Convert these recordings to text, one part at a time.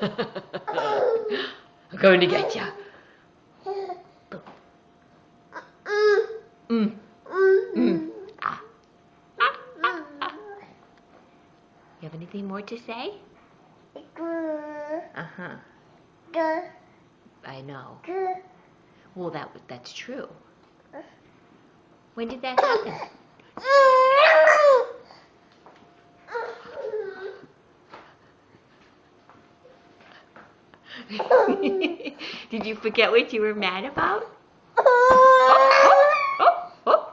I'm going to get you. Mm. Mm. Ah. Ah, ah, ah. You have anything more to say? Uh-huh. I know. Well, that's true. When did that happen? Did you forget what you were mad about? Oh, oh, oh, oh.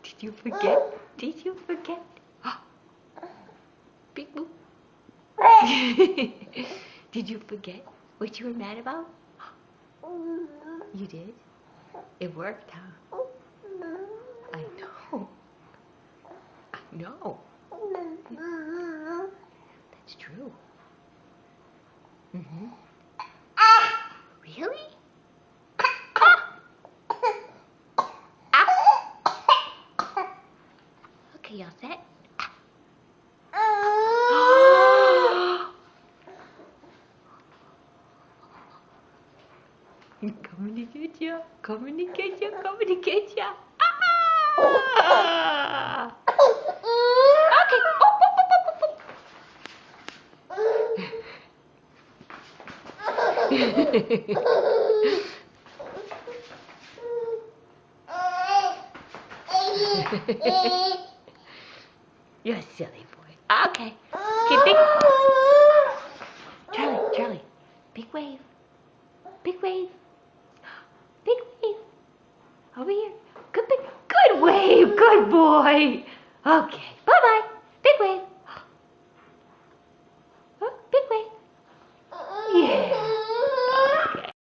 Did you forget? Did you forget? Beep boop. Did you forget what you were mad about? You did? It worked, huh? I know. I know. That's true. Mm-hmm. Really? Okay, all set? Coming to get ya, coming to get ya, coming to get ya. Ah! Okay. You're a silly boy. Okay. Okay, big. Charlie. Big wave. Big wave. Big wave. Over here. Good wave. Good boy. Okay. Bye-bye. Big wave.